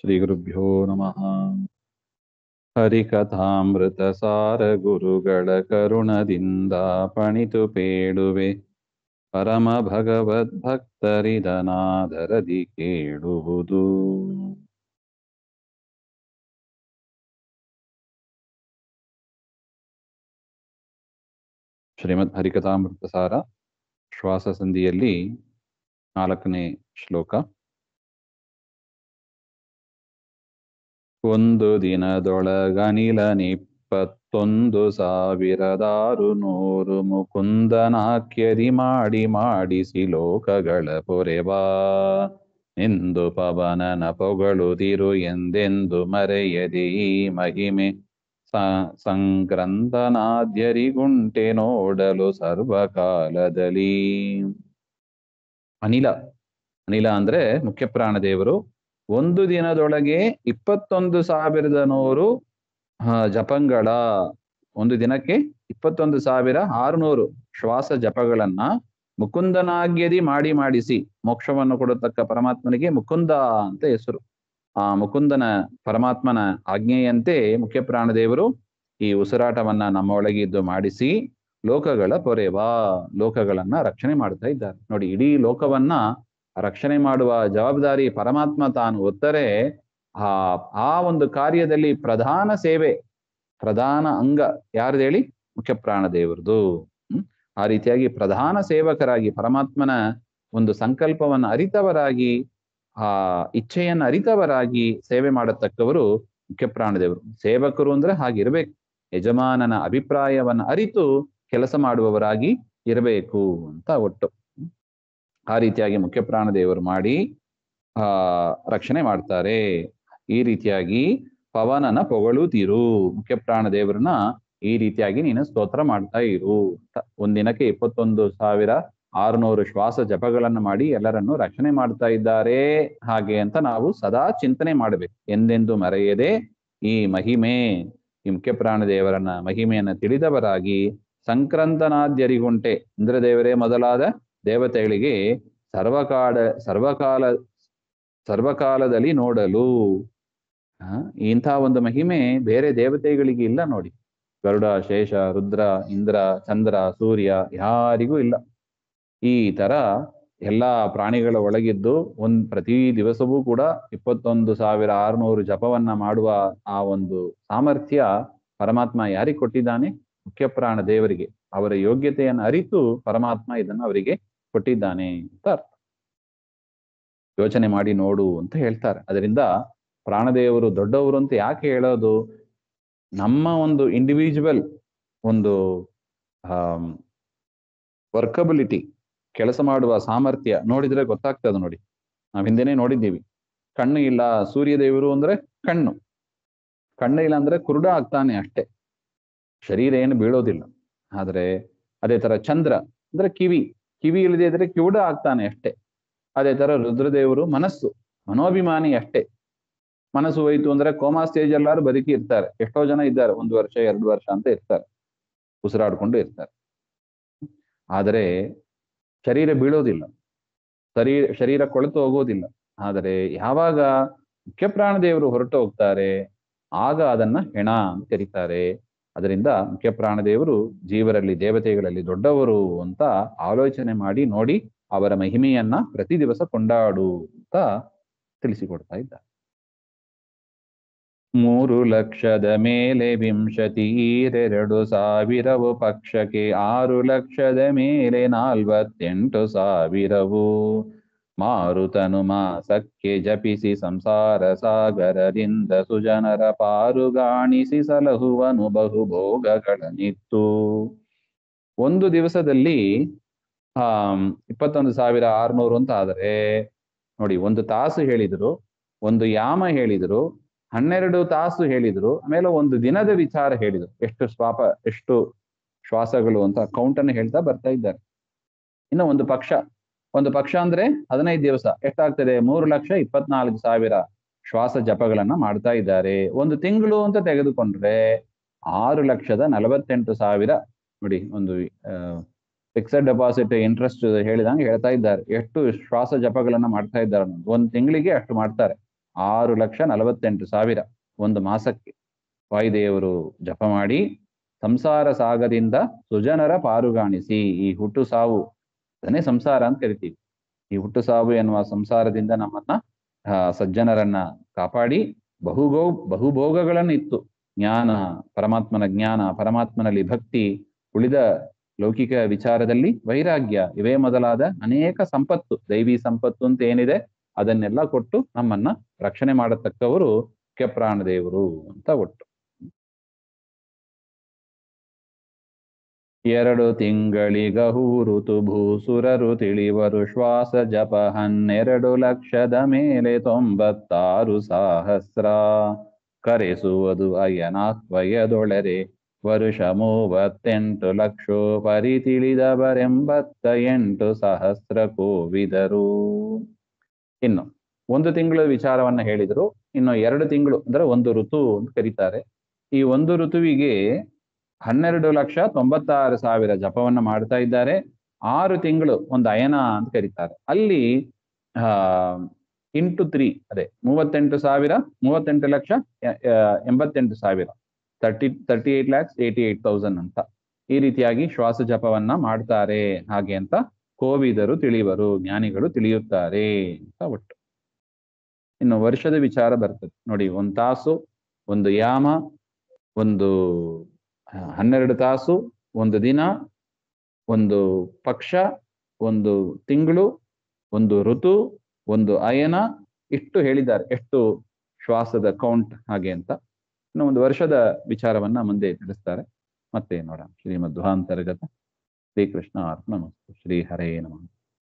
ಶ್ರೀಗುರುಭ್ಯೋ ನಮಃ. ಹರಿಕಥಾಮೃತ ಸಾರ ಗುರುಗಳ ಕರುಣದಿಂದ ಪಣಿತು ಪೇಳುವೆ. ಪರಮ ಭಗವದ್ಭಕ್ತರಿದನಾದರದಿ ಕೇಳುವುದು. ಶ್ರೀಮದ್ ಹರಿಕಥಾಮೃತ ಸಾರ ಶ್ವಾಸ ಸಂಧಿಯಲ್ಲಿ 4ನೇ ಶ್ಲೋಕ. ಒಂದು ದಿನದೊಳಗನಿಲ 21,600 ಮುಕುಂದನಾಖ್ಯದಿ ಮಾಡಿಸಿ ಲೋಕಗಳ ಪೊರೆವಾ ಎಂದು ಪವನನ ಪೊಗಳುದಿರು ಎಂದೆಂದು ಮರೆಯದೆ ಈ ಮಹಿಮೆ ಸಂಕ್ರಂದನಾದ್ಯರಿಗುಂಟೆ ನೋಡಲು ಸರ್ವಕಾಲದಲ್ಲಿ. ಅನಿಲ ಅಂದ್ರೆ ಮುಖ್ಯ ಪ್ರಾಣದೇವರು ಒಂದು ದಿನದೊಳಗೆ 21,100 ಜಪಗಳ, ಒಂದು ದಿನಕ್ಕೆ 21,600 ಶ್ವಾಸ ಜಪಗಳನ್ನ ಮುಕುಂದನಾಗ್ಯದಿ ಮಾಡಿಸಿ, ಮೋಕ್ಷವನ್ನು ಕೊಡತಕ್ಕ ಪರಮಾತ್ಮನಿಗೆ ಮುಕುಂದ ಅಂತ ಹೆಸರು. ಆ ಮುಕುಂದನ ಪರಮಾತ್ಮನ ಆಜ್ಞೆಯಂತೆ ಮುಖ್ಯ ಪ್ರಾಣದೇವರು ಈ ಉಸಿರಾಟವನ್ನ ನಮ್ಮ ಒಳಗಿದ್ದು ಮಾಡಿಸಿ ಲೋಕಗಳ ಪೊರೆವಾ, ಲೋಕಗಳನ್ನ ರಕ್ಷಣೆ ಮಾಡ್ತಾ ಇದ್ದಾರೆ. ನೋಡಿ, ಇಡೀ ಲೋಕವನ್ನ ರಕ್ಷಣೆ ಮಾಡುವ ಜವಾಬ್ದಾರಿ ಪರಮಾತ್ಮ ತಾನು ಹೊತ್ತರೆ ಆ ಒಂದು ಕಾರ್ಯದಲ್ಲಿ ಪ್ರಧಾನ ಸೇವೆ, ಪ್ರಧಾನ ಅಂಗ ಯಾರ್ದು ಹೇಳಿ? ಮುಖ್ಯ ಪ್ರಾಣದೇವರದು. ಆ ರೀತಿಯಾಗಿ ಪ್ರಧಾನ ಸೇವಕರಾಗಿ, ಪರಮಾತ್ಮನ ಒಂದು ಸಂಕಲ್ಪವನ್ನು ಅರಿತವರಾಗಿ, ಆ ಇಚ್ಛೆಯನ್ನು ಅರಿತವರಾಗಿ ಸೇವೆ ಮಾಡತಕ್ಕವರು ಮುಖ್ಯ ಪ್ರಾಣದೇವರು. ಸೇವಕರು ಅಂದ್ರೆ ಹಾಗಿರ್ಬೇಕು, ಯಜಮಾನನ ಅಭಿಪ್ರಾಯವನ್ನು ಅರಿತು ಕೆಲಸ ಮಾಡುವವರಾಗಿ ಇರಬೇಕು ಅಂತ ಒಟ್ಟು. ಆ ರೀತಿಯಾಗಿ ಮುಖ್ಯ ಪ್ರಾಣದೇವರು ಮಾಡಿ ರಕ್ಷಣೆ ಮಾಡ್ತಾರೆ. ಈ ರೀತಿಯಾಗಿ ಪವನನ ಪೊಗಳುತ್ತಿರು, ಮುಖ್ಯ ಪ್ರಾಣದೇವರನ್ನ ಈ ರೀತಿಯಾಗಿ ನೀನು ಸ್ತೋತ್ರ ಮಾಡ್ತಾ ಇರು. ಒಂದಿನಕ್ಕೆ 21,600 ಶ್ವಾಸ ಜಪಗಳನ್ನು ಮಾಡಿ ಎಲ್ಲರನ್ನು ರಕ್ಷಣೆ ಮಾಡ್ತಾ ಇದ್ದಾರೆ. ಹಾಗೆ ಅಂತ ನಾವು ಸದಾ ಚಿಂತನೆ ಮಾಡಬೇಕು, ಎಂದೆಂದು ಮರೆಯದೆ ಈ ಮಹಿಮೆ, ಈ ಮುಖ್ಯ ಪ್ರಾಣದೇವರನ್ನ ಮಹಿಮೆಯನ್ನ ತಿಳಿದವರಾಗಿ ಸಂಕ್ರಾಂತನಾದ್ಯರಿಗುಂಟೆ, ಇಂದ್ರದೇವರೇ ಮೊದಲಾದ ದೇವತೆಗಳಿಗೆ ಸರ್ವಕಾಲದಲ್ಲಿ ನೋಡಲು. ಇಂಥ ಒಂದು ಮಹಿಮೆ ಬೇರೆ ದೇವತೆಗಳಿಗೆ ಇಲ್ಲ ನೋಡಿ. ಗರುಡ, ಶೇಷ, ರುದ್ರ, ಇಂದ್ರ, ಚಂದ್ರ, ಸೂರ್ಯ ಯಾರಿಗೂ ಇಲ್ಲ. ಈ ತರ ಎಲ್ಲಾ ಪ್ರಾಣಿಗಳ ಒಳಗಿದ್ದು ಪ್ರತಿ ದಿವಸವೂ ಕೂಡ 21,600 ಜಪವನ್ನ ಮಾಡುವ ಆ ಒಂದು ಸಾಮರ್ಥ್ಯ ಪರಮಾತ್ಮ ಯಾರಿಗೆ ಕೊಟ್ಟಿದ್ದಾನೆ? ಮುಖ್ಯ ಪ್ರಾಣ ದೇವರಿಗೆ. ಅವರ ಯೋಗ್ಯತೆಯನ್ನು ಅರಿತು ಪರಮಾತ್ಮ ಇದನ್ನು ಅವರಿಗೆ ಕೊಟ್ಟಿದ್ದಾನೆ ಅಂತ ಅರ್ಥ. ಯೋಚನೆ ಮಾಡಿ ನೋಡು ಅಂತ ಹೇಳ್ತಾರೆ. ಅದರಿಂದ ಪ್ರಾಣದೇವರು ದೊಡ್ಡವರು ಅಂತ ಯಾಕೆ ಹೇಳೋದು? ನಮ್ಮ ಒಂದು ಇಂಡಿವಿಜುವಲ್ ಒಂದು ವರ್ಕಬಿಲಿಟಿ, ಕೆಲಸ ಮಾಡುವ ಸಾಮರ್ಥ್ಯ ನೋಡಿದ್ರೆ ಗೊತ್ತಾಗ್ತದೆ ನೋಡಿ. ನಾವು ಹಿಂದೆನೇ ನೋಡಿದ್ದೀವಿ. ಕಣ್ಣು ಇಲ್ಲ, ಸೂರ್ಯದೇವರು ಅಂದ್ರೆ ಕಣ್ಣು ಇಲ್ಲ ಅಂದ್ರೆ ಕುರುಡ ಆಗ್ತಾನೆ ಅಷ್ಟೇ, ಶರೀರ ಏನು ಬೀಳೋದಿಲ್ಲ. ಆದ್ರೆ ಅದೇ ತರ ಚಂದ್ರ ಅಂದ್ರೆ ಕಿವಿ ಇಲ್ಲದೆ ಇದ್ರೆ ಕಿವುಡ ಆಗ್ತಾನೆ ಅಷ್ಟೇ. ಅದೇ ತರ ರುದ್ರದೇವರು ಮನೋಭಿಮಾನಿ ಅಷ್ಟೇ. ಮನಸ್ಸು ಹೋಯ್ತು ಅಂದ್ರೆ ಕೋಮಾ ಸ್ಟೇಜ್ ಎಲ್ಲಾರು ಬದುಕಿ ಇರ್ತಾರೆ. ಎಷ್ಟೋ ಜನ ಇದ್ದಾರೆ, 1 ವರ್ಷ 2 ವರ್ಷ ಅಂತ ಇರ್ತಾರೆ, ಉಸಿರಾಡ್ಕೊಂಡು ಇರ್ತಾರೆ. ಆದರೆ ಶರೀರ ಬೀಳೋದಿಲ್ಲ, ಶರೀರ ಕೊಳೆತು ಹೋಗೋದಿಲ್ಲ. ಆದರೆ ಯಾವಾಗ ಮುಖ್ಯ ಪ್ರಾಣದೇವರು ಹೊರಟು ಹೋಗ್ತಾರೆ ಆಗ ಅದನ್ನ ಹೆಣ ಅಂತ ಕರೀತಾರೆ. ಅದರಿಂದ ಮುಖ್ಯ ಪ್ರಾಣದೇವರು ಜೀವರಲ್ಲಿ, ದೇವತೆಗಳಲ್ಲಿ ದೊಡ್ಡವರು ಅಂತ ಆಲೋಚನೆ ಮಾಡಿ ನೋಡಿ ಅವರ ಮಹಿಮೆಯನ್ನ ಪ್ರತಿ ದಿವಸ ಕೊಂಡಾಡು ಅಂತ ತಿಳಿಸಿಕೊಡ್ತಾ ಇದ್ದಾರೆ. 3,00,000 ಮೇಲೆ 22,000 ಪಕ್ಷಕ್ಕೆ, 6,00,000 ಮೇಲೆ 48,000 ಮಾರುತನು ಮಾಸಕ್ಕೆ ಜಪಿಸಿ ಸಂಸಾರ ಸಾಗರದಿಂದ ಸುಜನರ ಪಾರುಗಾಣಿಸಿ ಸಲಹುವನು ಬಹುಭೋಗಗಳನ್ನಿತ್ತು. ಒಂದು ದಿವಸದಲ್ಲಿ 21,600 ಅಂತ ಆದರೆ ನೋಡಿ, 1 ತಾಸು ಹೇಳಿದ್ರು, 1 ಯಾಮ ಹೇಳಿದ್ರು, 12 ತಾಸು ಹೇಳಿದ್ರು, ಆಮೇಲೆ 1 ದಿನದ ವಿಚಾರ ಹೇಳಿದ್ರು. ಎಷ್ಟು ಶ್ವಾಸಗಳು ಅಂತ ಕೌಂಟನ್ನು ಹೇಳ್ತಾ ಬರ್ತಾ ಇದ್ದಾರೆ. ಇನ್ನು ಒಂದು ಪಕ್ಷ ಅಂದ್ರೆ 15 ದಿವಸ ಎಷ್ಟಾಗ್ತದೆ? 3,24,000 ಶ್ವಾಸ ಜಪಗಳನ್ನ ಮಾಡ್ತಾ ಇದ್ದಾರೆ. 1 ತಿಂಗಳು ಅಂತ ತೆಗೆದುಕೊಂಡ್ರೆ 6,48,000. ನೋಡಿ, ಒಂದು ಫಿಕ್ಸೆಡ್ ಡೆಪಾಸಿಟ್ ಇಂಟ್ರೆಸ್ಟ್ ಹೇಳಿದಂಗೆ ಹೇಳ್ತಾ ಇದ್ದಾರೆ. ಎಷ್ಟು ಶ್ವಾಸ ಜಪಗಳನ್ನ ಮಾಡ್ತಾ ಇದ್ದಾರೆ. 1 ತಿಂಗಳಿಗೆ ಅಷ್ಟು ಮಾಡ್ತಾರೆ. 6,48,000 ಒಂದು ಮಾಸಕ್ಕೆ ವಾಯುದೇವರು ಜಪ ಮಾಡಿ ಸಂಸಾರ ಸಾಗದಿಂದ ಸುಜನರ ಪಾರುಗಾಣಿಸಿ. ಈ ಹುಟ್ಟು ಸಾವು ಅದನ್ನೇ ಸಂಸಾರ ಅಂತ ಕರಿತೀವಿ. ಈ ಹುಟ್ಟು ಸಾವು ಎನ್ನುವ ಸಂಸಾರದಿಂದ ನಮ್ಮನ್ನ ಸಜ್ಜನರನ್ನ ಕಾಪಾಡಿ ಬಹುಭೋಗಗಳನ್ನು ಇತ್ತು. ಜ್ಞಾನ, ಪರಮಾತ್ಮನ ಜ್ಞಾನ, ಪರಮಾತ್ಮನಲ್ಲಿ ಭಕ್ತಿ, ಉಳಿದ ಲೌಕಿಕ ವಿಚಾರದಲ್ಲಿ ವೈರಾಗ್ಯ, ಇವೇ ಮೊದಲಾದ ಅನೇಕ ಸಂಪತ್ತು, ದೈವಿ ಸಂಪತ್ತು ಅಂತ ಏನಿದೆ ಅದನ್ನೆಲ್ಲ ಕೊಟ್ಟು ನಮ್ಮನ್ನ ರಕ್ಷಣೆ ಮಾಡತಕ್ಕವರು ಮುಖ್ಯಪ್ರಾಣದೇವರು ಅಂತ ಒಟ್ಟು. 2 ತಿಂಗಳಿಗಹೂ ಋತು ಭೂಸುರರು ತಿಳಿವರು ಶ್ವಾಸ ಜಪ 12 ಲಕ್ಷದ ಮೇಲೆ 96,000 ಕರೆಸುವುದು ಅಯನಾಕ್ವಯದೊಳರೆ ವರುಷ 38 ಲಕ್ಷೋ ಪರಿ ತಿಳಿದವರೆಂಬತ್ತ 8,000 ಕೋವಿದರು. ಇನ್ನು 1 ತಿಂಗಳ ವಿಚಾರವನ್ನ ಹೇಳಿದ್ರು. ಇನ್ನು 2 ತಿಂಗಳು ಅಂದ್ರೆ 1 ಋತು ಅಂತ ಕರೀತಾರೆ. ಈ 1 ಋತುವಿಗೆ 12,96,000 ಜಪವನ್ನ ಮಾಡ್ತಾ ಇದ್ದಾರೆ. 6 ತಿಂಗಳು ಒಂದು ಅಯನ ಅಂತ ಕರೀತಾರೆ. ಅಲ್ಲಿ ಇಂಟು 3 ಅದೇ 38,88,000 38,88,000 ಅಂತ ಈ ರೀತಿಯಾಗಿ ಶ್ವಾಸ ಜಪವನ್ನ ಮಾಡ್ತಾರೆ. ಹಾಗೆ ಅಂತ ಕೋವಿದರು ತಿಳಿವರು, ಜ್ಞಾನಿಗಳು ತಿಳಿಯುತ್ತಾರೆ ಅಂತ ಒಟ್ಟು. ಇನ್ನು ವರ್ಷದ ವಿಚಾರ ಬರ್ತದೆ ನೋಡಿ. 1 ತಾಸು, 1 ಯಾಮ, 12 ತಾಸು, 1 ದಿನ, 1 ಪಕ್ಷ, 1 ತಿಂಗಳು, 1 ಋತು, 1 ಅಯನ, ಇಷ್ಟು ಹೇಳಿದ್ದಾರೆ. ಎಷ್ಟು ಶ್ವಾಸದ ಕೌಂಟ್ ಹಾಗೆ ಅಂತ. ಇನ್ನು 1 ವರ್ಷದ ವಿಚಾರವನ್ನ ಮುಂದೆ ತಿಳಿಸ್ತಾರೆ. ಮತ್ತೆ ನೋಡೋಣ. ಶ್ರೀಮಧ್ವಾಂತರ್ಗತ ಶ್ರೀಕೃಷ್ಣ ಅರ್ಪಣಮಸ್ತು. ಶ್ರೀ ಹರೇ ನಮಃ.